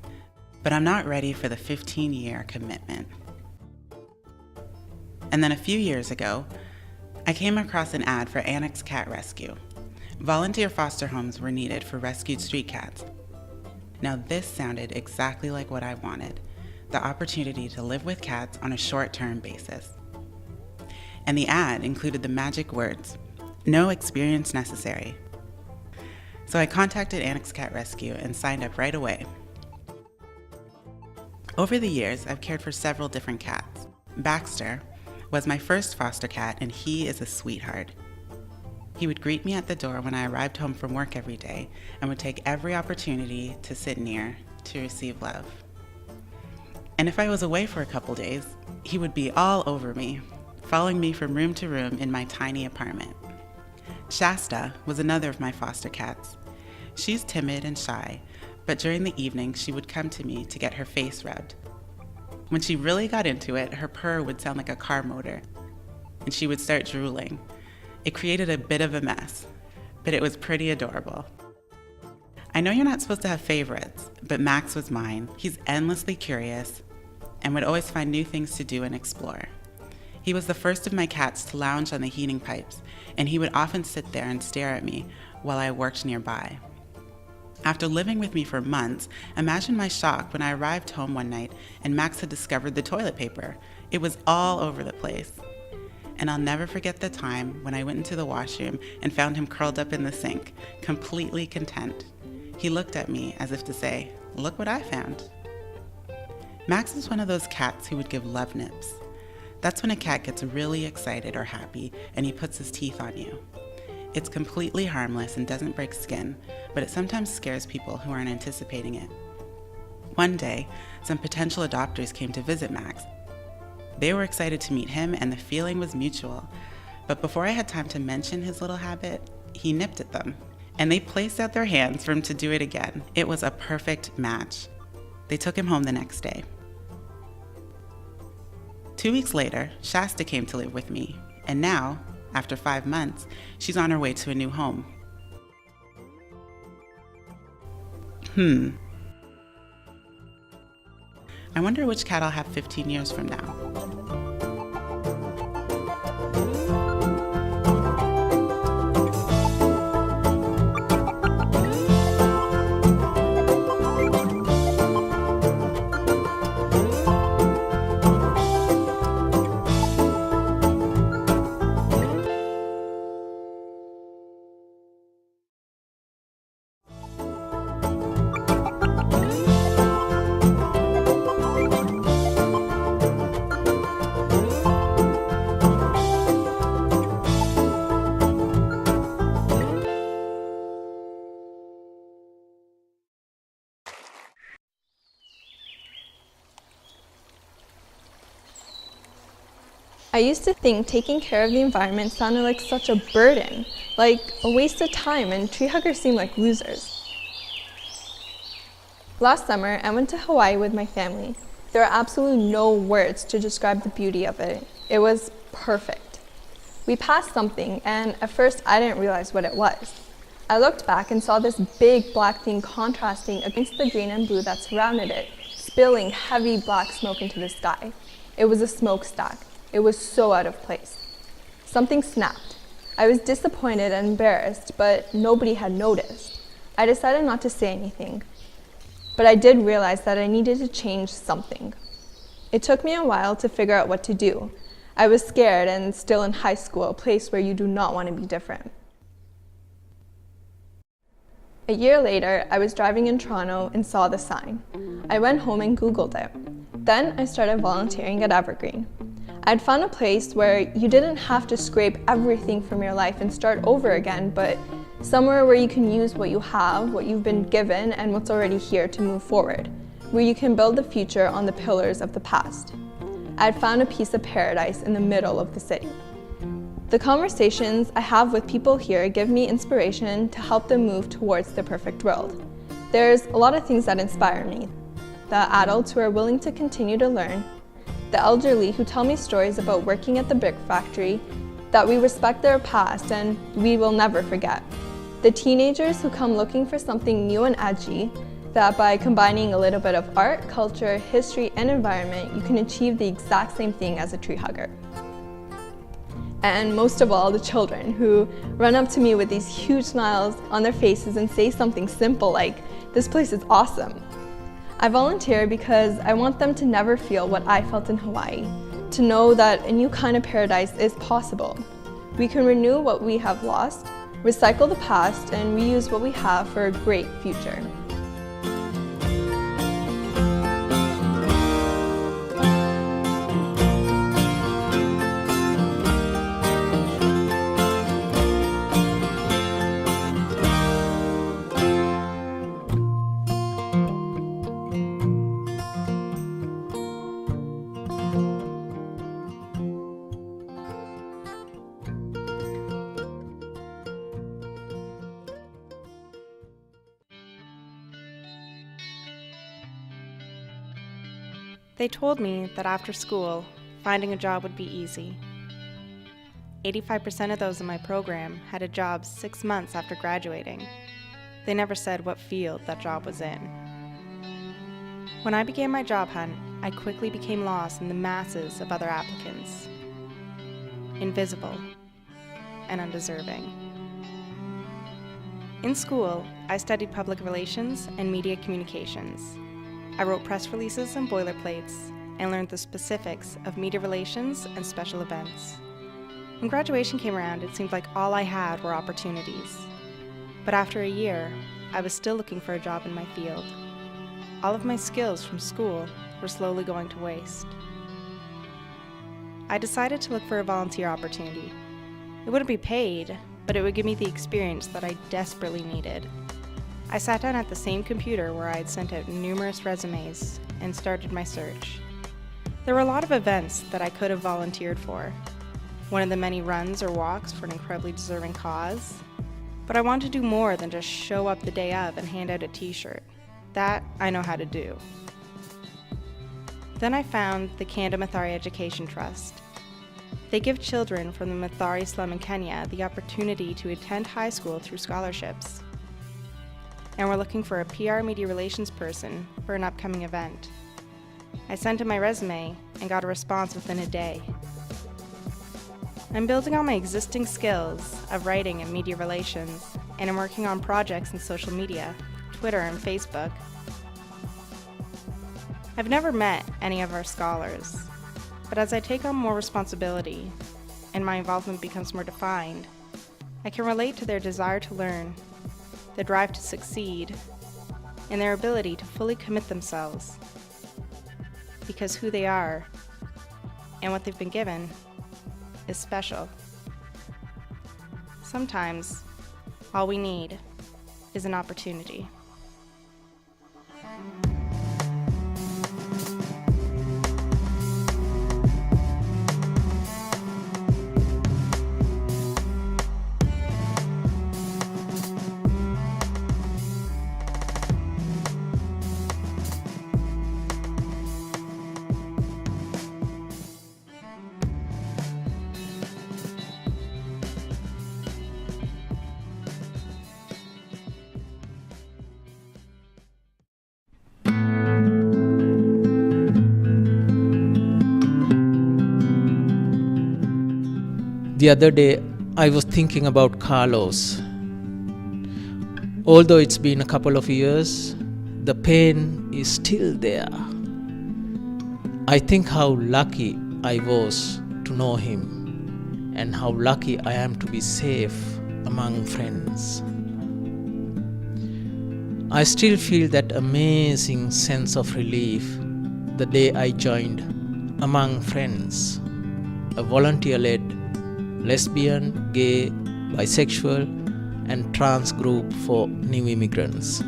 But I'm not ready for the 15-year commitment. And then a few years ago, I came across an ad for Annex Cat Rescue. Volunteer foster homes were needed for rescued street cats. Now this sounded exactly like what I wanted, the opportunity to live with cats on a short-term basis. And the ad included the magic words, "No experience necessary." So I contacted Annex Cat Rescue and signed up right away. Over the years, I've cared for several different cats. Baxter was my first foster cat, and he is a sweetheart. He would greet me at the door when I arrived home from work every day and would take every opportunity to sit near to receive love. And if I was away for a couple days, he would be all over me, following me from room to room in my tiny apartment. Shasta was another of my foster cats. She's timid and shy, but during the evening, she would come to me to get her face rubbed. When she really got into it, her purr would sound like a car motor, and she would start drooling. It created a bit of a mess, but it was pretty adorable. I know you're not supposed to have favorites, but Max was mine. He's endlessly curious and would always find new things to do and explore. He was the first of my cats to lounge on the heating pipes, and he would often sit there and stare at me while I worked nearby. After living with me for months, imagine my shock when I arrived home one night and Max had discovered the toilet paper. It was all over the place. And I'll never forget the time when I went into the washroom and found him curled up in the sink, completely content. He looked at me as if to say, "Look what I found." Max is one of those cats who would give love nips. That's when a cat gets really excited or happy and he puts his teeth on you. It's completely harmless and doesn't break skin, but it sometimes scares people who aren't anticipating it. One day, some potential adopters came to visit Max. They were excited to meet him and the feeling was mutual, but before I had time to mention his little habit, he nipped at them, and they placed out their hands for him to do it again. It was a perfect match. They took him home the next day. 2 weeks later, Shasta came to live with me, and now, after 5 months, she's on her way to a new home. I wonder which cat I'll have 15 years from now. I used to think taking care of the environment sounded like such a burden, like a waste of time, and tree huggers seemed like losers. Last summer, I went to Hawaii with my family. There are absolutely no words to describe the beauty of it. It was perfect. We passed something, and at first I didn't realize what it was. I looked back and saw this big black thing contrasting against the green and blue that surrounded it, spilling heavy black smoke into the sky. It was a smokestack. It was so out of place. Something snapped. I was disappointed and embarrassed, but nobody had noticed. I decided not to say anything. But I did realize that I needed to change something. It took me a while to figure out what to do. I was scared and still in high school, a place where you do not want to be different. A year later, I was driving in Toronto and saw the sign. I went home and Googled it. Then I started volunteering at Evergreen. I'd found a place where you didn't have to scrape everything from your life and start over again, but somewhere where you can use what you have, what you've been given, and what's already here to move forward, where you can build the future on the pillars of the past. I'd found a piece of paradise in the middle of the city. The conversations I have with people here give me inspiration to help them move towards the perfect world. There's a lot of things that inspire me. The adults who are willing to continue to learn, the elderly who tell me stories about working at the brick factory, that we respect their past and we will never forget. The teenagers who come looking for something new and edgy, that by combining a little bit of art, culture, history, and environment, you can achieve the exact same thing as a tree hugger. And most of all, the children who run up to me with these huge smiles on their faces and say something simple like, "This place is awesome." I volunteer because I want them to never feel what I felt in Hawaii, to know that a new kind of paradise is possible. We can renew what we have lost, recycle the past, and reuse what we have for a great future. They told me that after school, finding a job would be easy. 85% of those in my program had a job 6 months after graduating. They never said what field that job was in. When I began my job hunt, I quickly became lost in the masses of other applicants. Invisible and undeserving. In school, I studied public relations and media communications. I wrote press releases and boilerplates and learned the specifics of media relations and special events. When graduation came around, it seemed like all I had were opportunities. But after a year, I was still looking for a job in my field. All of my skills from school were slowly going to waste. I decided to look for a volunteer opportunity. It wouldn't be paid, but it would give me the experience that I desperately needed. I sat down at the same computer where I had sent out numerous resumes and started my search. There were a lot of events that I could have volunteered for. One of the many runs or walks for an incredibly deserving cause. But I wanted to do more than just show up the day of and hand out a t-shirt. That I know how to do. Then I found the Kanda Mathari Education Trust. They give children from the Mathari slum in Kenya the opportunity to attend high school through scholarships. And we're looking for a PR media relations person for an upcoming event. I sent in my resume and got a response within a day. I'm building on my existing skills of writing and media relations, and I'm working on projects in social media, Twitter and Facebook. I've never met any of our scholars, but as I take on more responsibility and my involvement becomes more defined, I can relate to their desire to learn, their drive to succeed, and their ability to fully commit themselves, because who they are and what they've been given is special. Sometimes all we need is an opportunity. The other day, I was thinking about Carlos. Although it's been a couple of years, the pain is still there. I think how lucky I was to know him, and how lucky I am to be safe among friends. I still feel that amazing sense of relief the day I joined Among Friends, a volunteer-led lesbian, gay, bisexual, and trans group for new immigrants.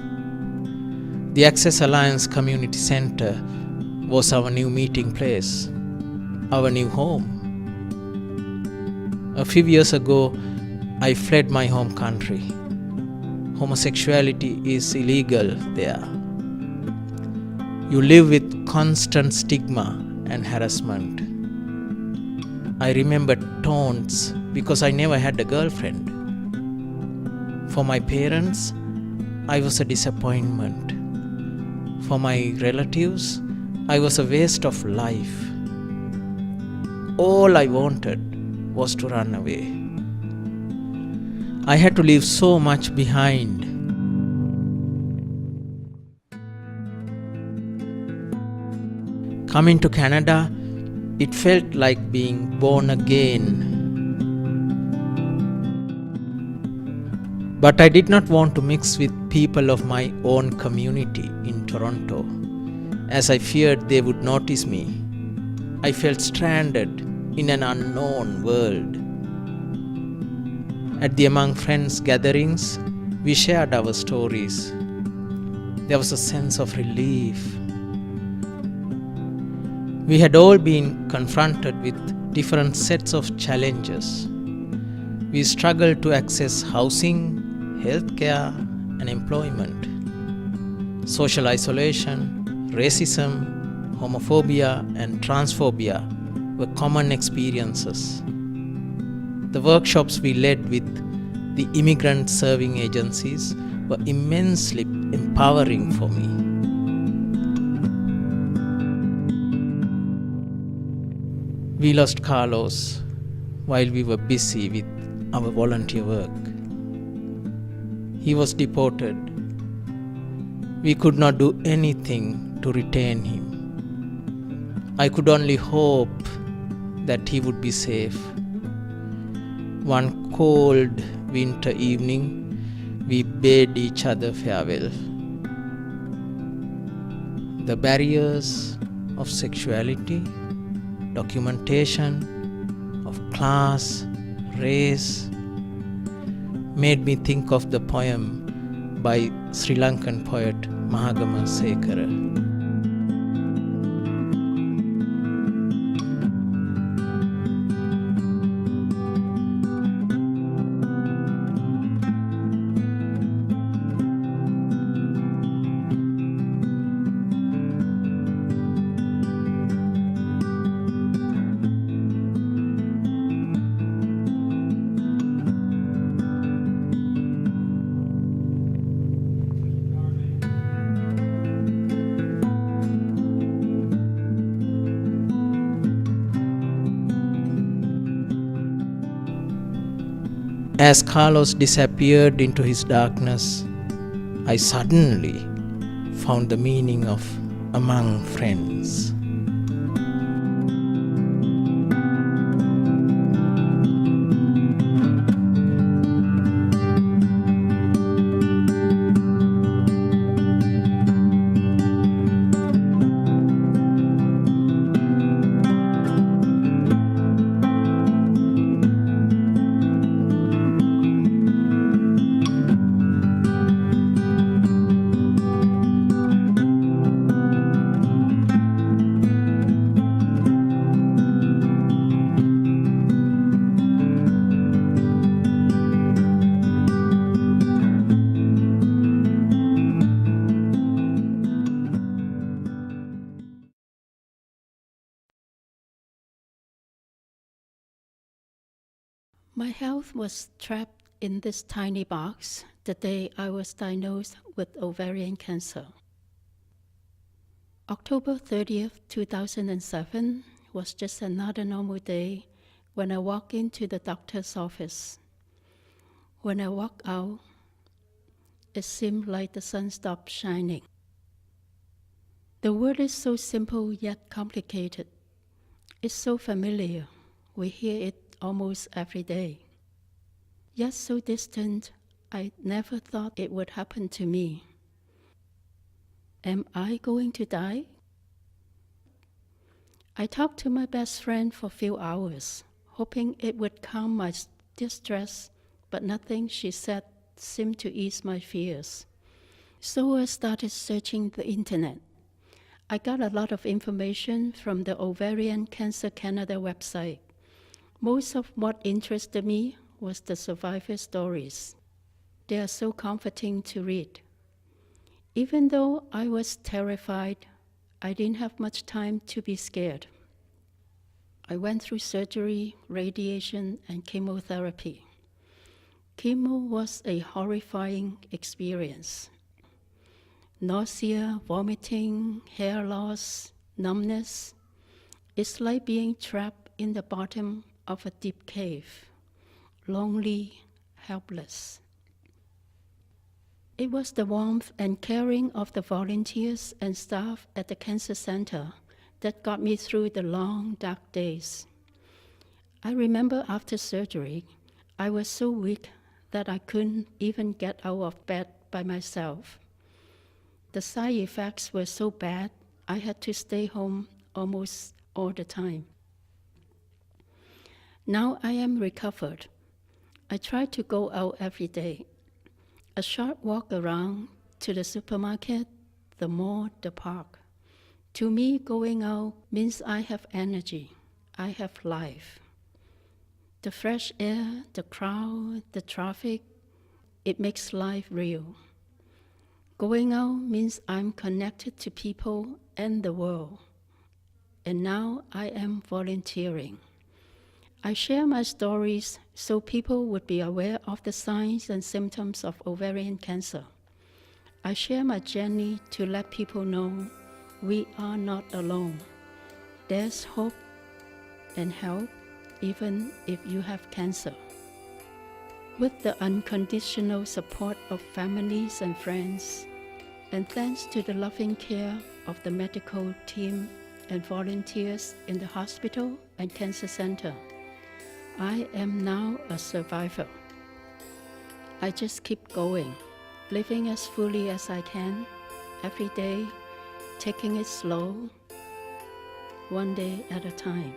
The Access Alliance Community Center was our new meeting place, our new home. A few years ago, I fled my home country. Homosexuality is illegal there. You live with constant stigma and harassment. I remember taunts because I never had a girlfriend. For my parents, I was a disappointment. For my relatives, I was a waste of life. All I wanted was to run away. I had to leave so much behind. Coming to Canada, it felt like being born again. But I did not want to mix with people of my own community in Toronto, as I feared they would notice me. I felt stranded in an unknown world. At the Among Friends gatherings, we shared our stories. There was a sense of relief. We had all been confronted with different sets of challenges. We struggled to access housing, healthcare, and employment. Social isolation, racism, homophobia, and transphobia were common experiences. The workshops we led with the immigrant serving agencies were immensely empowering for me. We lost Carlos while we were busy with our volunteer work. He was deported. We could not do anything to retain him. I could only hope that he would be safe. One cold winter evening, we bade each other farewell. The barriers of sexuality, documentation, of class, race, made me think of the poem by Sri Lankan poet Maheux. As Carlos disappeared into his darkness, I suddenly found the meaning of Among Friends. My health was trapped in this tiny box the day I was diagnosed with ovarian cancer. October 30th, 2007 was just another normal day when I walk into the doctor's office. When I walk out, it seemed like the sun stopped shining. The word is so simple yet complicated. It's so familiar. We hear it almost every day. Yet so distant, I never thought it would happen to me. Am I going to die? I talked to my best friend for a few hours, hoping it would calm my distress, but nothing she said seemed to ease my fears. So I started searching the internet. I got a lot of information from the Ovarian Cancer Canada website. Most of what interested me was the survivor stories. They are so comforting to read. Even though I was terrified, I didn't have much time to be scared. I went through surgery, radiation, and chemotherapy. Chemo was a horrifying experience. Nausea, vomiting, hair loss, numbness. It's like being trapped in the bottom of a deep cave, lonely, helpless. It was the warmth and caring of the volunteers and staff at the cancer center that got me through the long, dark days. I remember after surgery, I was so weak that I couldn't even get out of bed by myself. The side effects were so bad, I had to stay home almost all the time. Now I am recovered. I try to go out every day. A short walk around to the supermarket, the mall, the park. To me, going out means I have energy, I have life. The fresh air, the crowd, the traffic, it makes life real. Going out means I'm connected to people and the world. And now I am volunteering. I share my stories so people would be aware of the signs and symptoms of ovarian cancer. I share my journey to let people know we are not alone. There's hope and help even if you have cancer. With the unconditional support of families and friends, and thanks to the loving care of the medical team and volunteers in the hospital and cancer center, I am now a survivor. I just keep going, living as fully as I can, every day, taking it slow, one day at a time.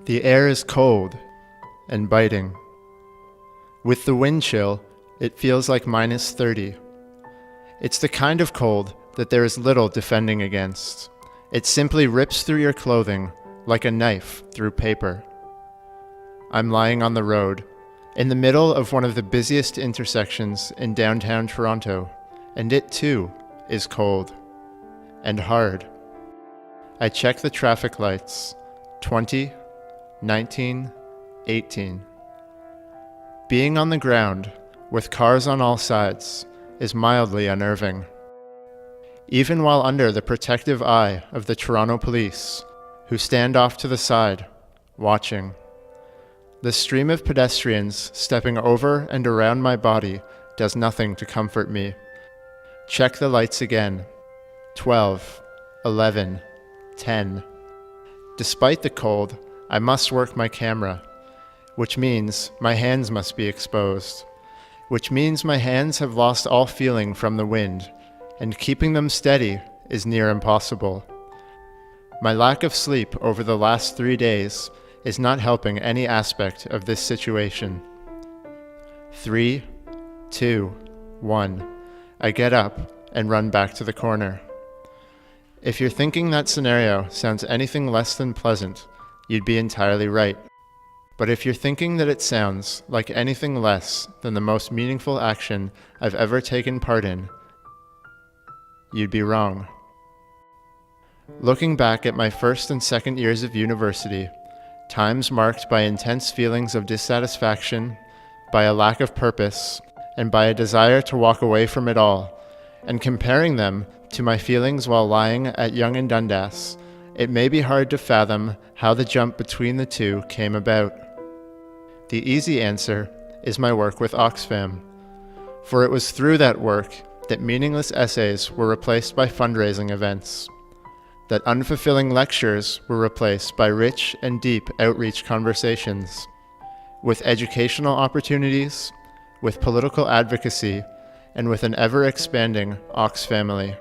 The air is cold and biting. With the wind chill, it feels like -30. It's the kind of cold that there is little defending against. It simply rips through your clothing like a knife through paper. I'm lying on the road, in the middle of one of the busiest intersections in downtown Toronto, and it too is cold and hard. I check the traffic lights, 20, 19, 18. Being on the ground, with cars on all sides, is mildly unnerving. Even while under the protective eye of the Toronto police, who stand off to the side, watching. The stream of pedestrians stepping over and around my body does nothing to comfort me. Check the lights again. 12, 11, 10. Despite the cold, I must work my camera, which means my hands must be exposed, which means my hands have lost all feeling from the wind, and keeping them steady is near impossible. My lack of sleep over the last 3 days is not helping any aspect of this situation. 3, 2, 1. I get up and run back to the corner. If you're thinking that scenario sounds anything less than pleasant, you'd be entirely right. But if you're thinking that it sounds like anything less than the most meaningful action I've ever taken part in, you'd be wrong. Looking back at my first and second years of university, times marked by intense feelings of dissatisfaction, by a lack of purpose, and by a desire to walk away from it all, and comparing them to my feelings while lying at Yonge and Dundas, it may be hard to fathom how the jump between the two came about. The easy answer is my work with Oxfam, for it was through that work that meaningless essays were replaced by fundraising events, that unfulfilling lectures were replaced by rich and deep outreach conversations, with educational opportunities, with political advocacy, and with an ever-expanding Ox family.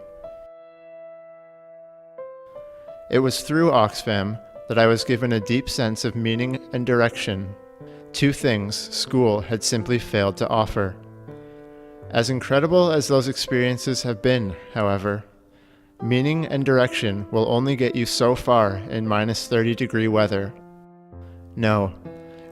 It was through Oxfam that I was given a deep sense of meaning and direction, two things school had simply failed to offer. As incredible as those experiences have been, however, meaning and direction will only get you so far in -30-degree weather. No,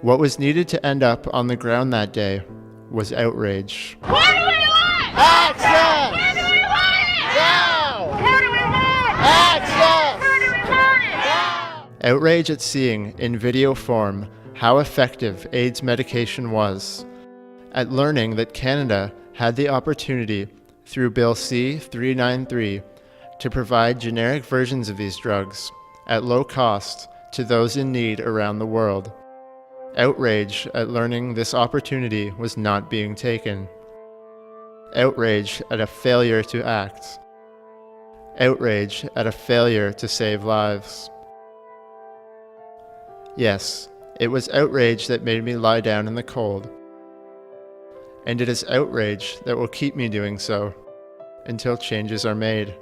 what was needed to end up on the ground that day was outrage. What do we want? Action! When do we want it? Now! Who do we want? Action! Who do we want it? Now! Outrage at seeing, in video form, how effective AIDS medication was, at learning that Canada had the opportunity, through Bill C-393, to provide generic versions of these drugs, at low cost, to those in need around the world. Outrage at learning this opportunity was not being taken. Outrage at a failure to act. Outrage at a failure to save lives. Yes, it was outrage that made me lie down in the cold. And it is outrage that will keep me doing so until changes are made.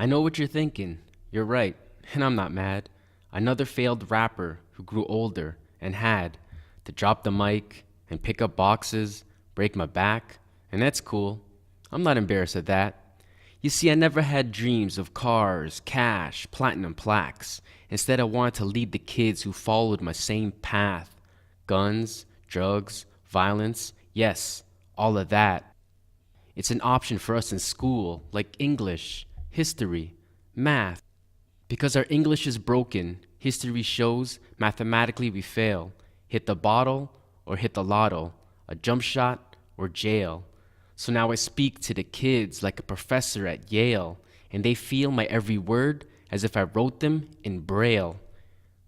I know what you're thinking. You're right, and I'm not mad. Another failed rapper who grew older and had to drop the mic and pick up boxes, break my back, and that's cool. I'm not embarrassed at that. You see, I never had dreams of cars, cash, platinum plaques. Instead, I wanted to lead the kids who followed my same path. Guns, drugs, violence, yes, all of that. It's an option for us in school, like English, history, math. Because our English is broken, history shows mathematically we fail. Hit the bottle or hit the lotto, a jump shot or jail. So now I speak to the kids like a professor at Yale, and they feel my every word as if I wrote them in Braille.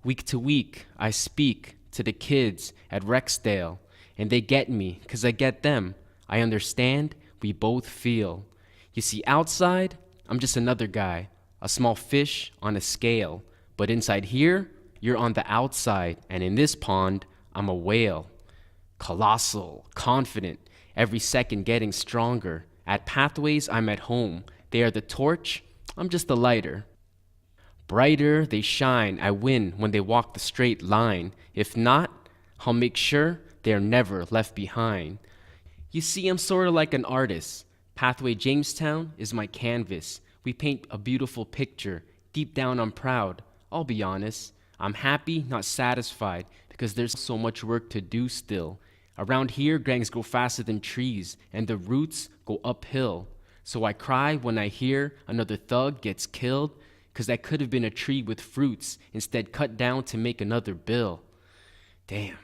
Week to week, I speak to the kids at Rexdale, and they get me 'cause I get them. I understand, we both feel. You see, outside, I'm just another guy, a small fish on a scale. But inside here, you're on the outside, and in this pond, I'm a whale. Colossal, confident, every second getting stronger. At Pathways, I'm at home. They are the torch, I'm just the lighter. Brighter they shine, I win when they walk the straight line. If not, I'll make sure they're never left behind. You see, I'm sort of like an artist. Pathway Jamestown is my canvas. We paint a beautiful picture. Deep down, I'm proud. I'll be honest. I'm happy, not satisfied, because there's so much work to do still. Around here, gangs grow faster than trees, and the roots go uphill. So I cry when I hear another thug gets killed, 'cause that could have been a tree with fruits, instead cut down to make another bill. Damn.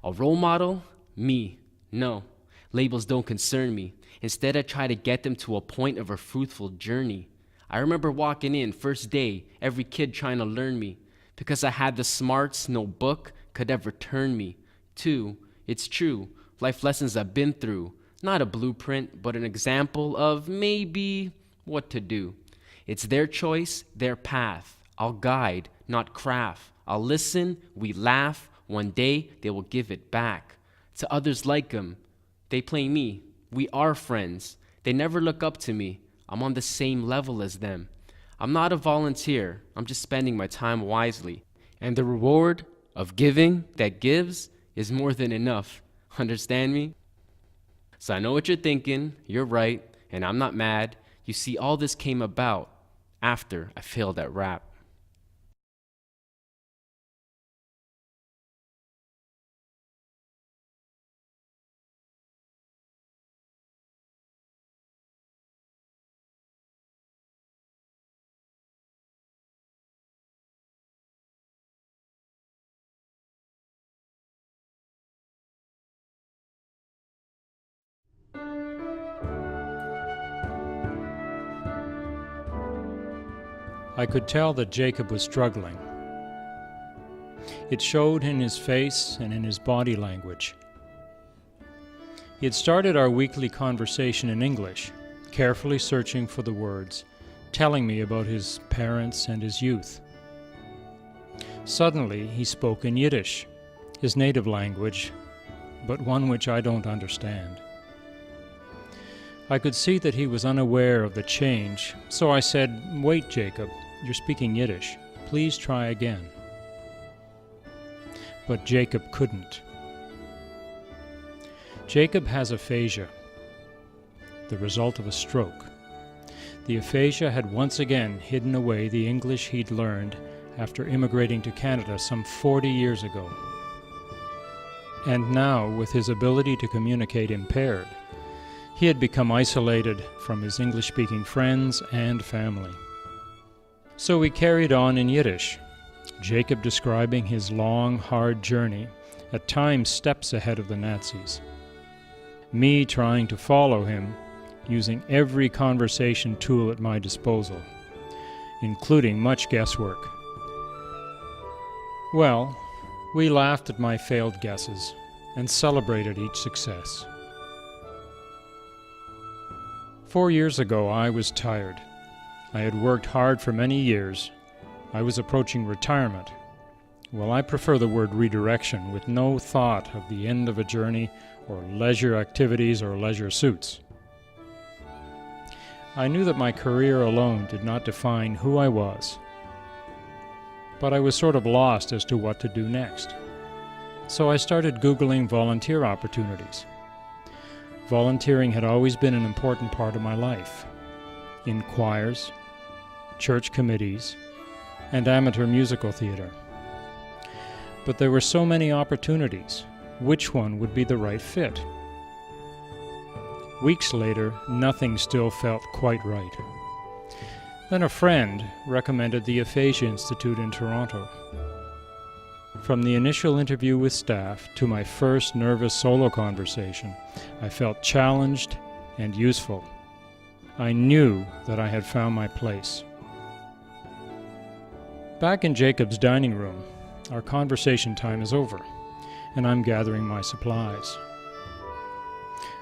A role model? Me. No. Labels don't concern me. Instead, I try to get them to a point of a fruitful journey. I remember walking in, first day, every kid trying to learn me. Because I had the smarts, no book could ever turn me. 2, it's true, life lessons I've been through. Not a blueprint, but an example of maybe what to do. It's their choice, their path. I'll guide, not craft. I'll listen, we laugh. One day, they will give it back. To others like them, they play me. We are friends. They never look up to me. I'm on the same level as them. I'm not a volunteer. I'm just spending my time wisely. And the reward of giving that gives is more than enough. Understand me? So I know what you're thinking. You're right. And I'm not mad. You see, all this came about after I failed at rap. I could tell that Jacob was struggling. It showed in his face and in his body language. He had started our weekly conversation in English, carefully searching for the words, telling me about his parents and his youth. Suddenly, he spoke in Yiddish, his native language, but one which I don't understand. I could see that he was unaware of the change, so I said, "Wait, Jacob, you're speaking Yiddish. Please try again." But Jacob couldn't. Jacob has aphasia, the result of a stroke. The aphasia had once again hidden away the English he'd learned after immigrating to Canada some 40 years ago. And now, with his ability to communicate impaired, he had become isolated from his English-speaking friends and family. So we carried on in Yiddish, Jacob describing his long, hard journey, at times steps ahead of the Nazis. Me trying to follow him, using every conversation tool at my disposal, including much guesswork. Well, we laughed at my failed guesses and celebrated each success. 4 years ago, I was tired. I had worked hard for many years. I was approaching retirement. Well, I prefer the word redirection, with no thought of the end of a journey or leisure activities or leisure suits. I knew that my career alone did not define who I was, but I was sort of lost as to what to do next. So I started Googling volunteer opportunities. Volunteering had always been an important part of my life, in choirs, church committees, and amateur musical theater. But there were so many opportunities. Which one would be the right fit? Weeks later, nothing still felt quite right. Then a friend recommended the Aphasia Institute in Toronto. From the initial interview with staff to my first nervous solo conversation, I felt challenged and useful. I knew that I had found my place. Back in Jacob's dining room, our conversation time is over, and I'm gathering my supplies.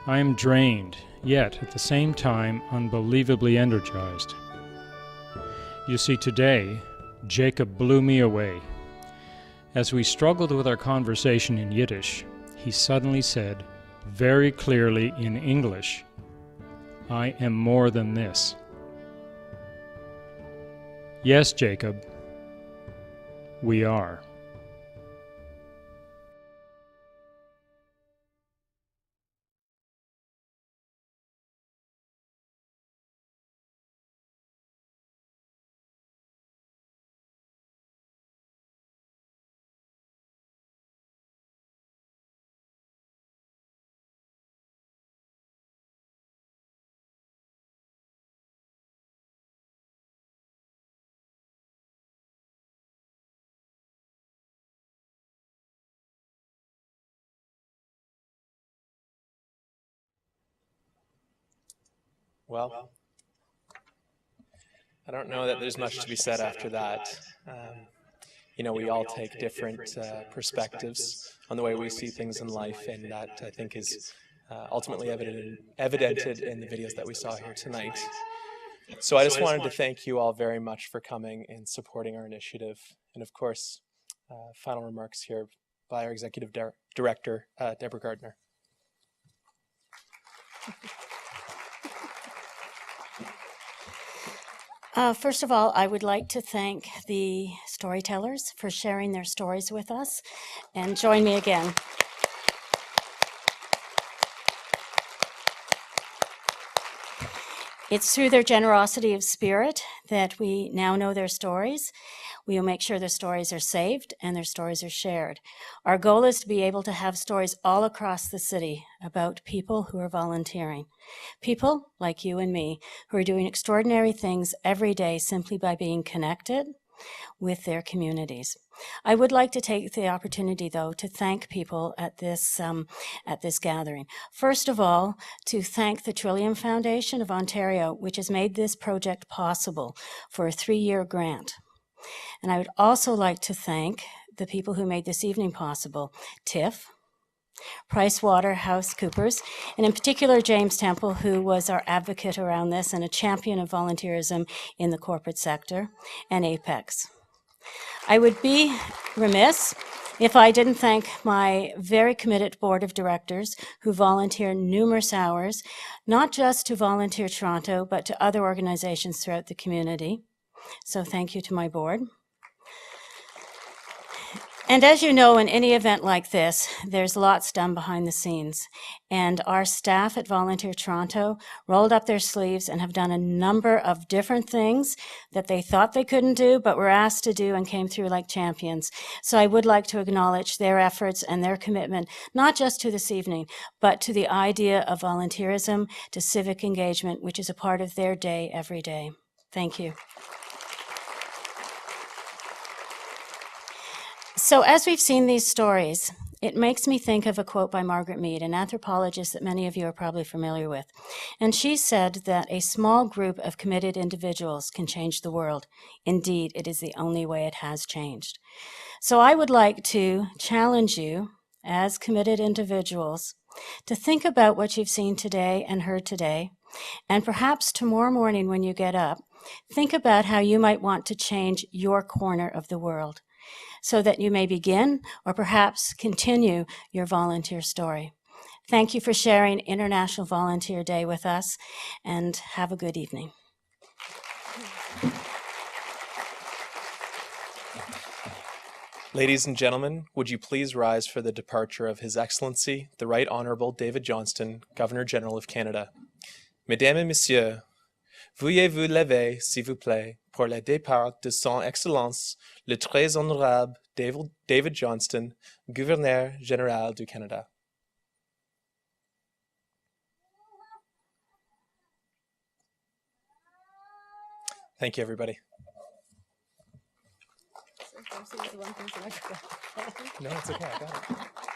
I am drained, yet at the same time unbelievably energized. You see, today, Jacob blew me away. As we struggled with our conversation in Yiddish, he suddenly said, very clearly in English, "I am more than this." Yes, Jacob, we are. Well, I don't know that there's much to be said after that. You know, we all take different perspectives on the way we see things in life, and that, I think, is ultimately evidented in the videos that we saw here tonight. So I just wanted to thank you all very much for coming and supporting our initiative. And of course, final remarks here by our Executive Director, Deborah Gardner. First of all, I would like to thank the storytellers for sharing their stories with us, and join me again. It's through their generosity of spirit that we now know their stories. We will make sure their stories are saved and their stories are shared. Our goal is to be able to have stories all across the city about people who are volunteering. People like you and me who are doing extraordinary things every day simply by being connected with their communities. I would like to take the opportunity, though, to thank people at this gathering. First of all, to thank the Trillium Foundation of Ontario, which has made this project possible for a 3-year grant. And I would also like to thank the people who made this evening possible: TIFF, PricewaterhouseCoopers, and in particular James Temple, who was our advocate around this and a champion of volunteerism in the corporate sector, and Apex. I would be remiss if I didn't thank my very committed board of directors who volunteer numerous hours, not just to Volunteer Toronto, but to other organizations throughout the community. So thank you to my board. And as you know, in any event like this, there's lots done behind the scenes. And our staff at Volunteer Toronto rolled up their sleeves and have done a number of different things that they thought they couldn't do, but were asked to do and came through like champions. So I would like to acknowledge their efforts and their commitment, not just to this evening, but to the idea of volunteerism, to civic engagement, which is a part of their day every day. Thank you. So as we've seen these stories, it makes me think of a quote by Margaret Mead, an anthropologist that many of you are probably familiar with. And she said that a small group of committed individuals can change the world. Indeed, it is the only way it has changed. So I would like to challenge you as committed individuals to think about what you've seen today and heard today, and perhaps tomorrow morning when you get up, think about how you might want to change your corner of the world, so that you may begin or perhaps continue your volunteer story. Thank you for sharing International Volunteer Day with us, and have a good evening. Ladies and gentlemen, would you please rise for the departure of His Excellency, the Right Honourable David Johnston, Governor-General of Canada. Mesdames et Messieurs, veuillez-vous lever, s'il vous plaît, pour le départ de Son Excellence, le très honorable David Johnston, Gouverneur Général du Canada. Thank you, everybody. No, it's okay, I got it.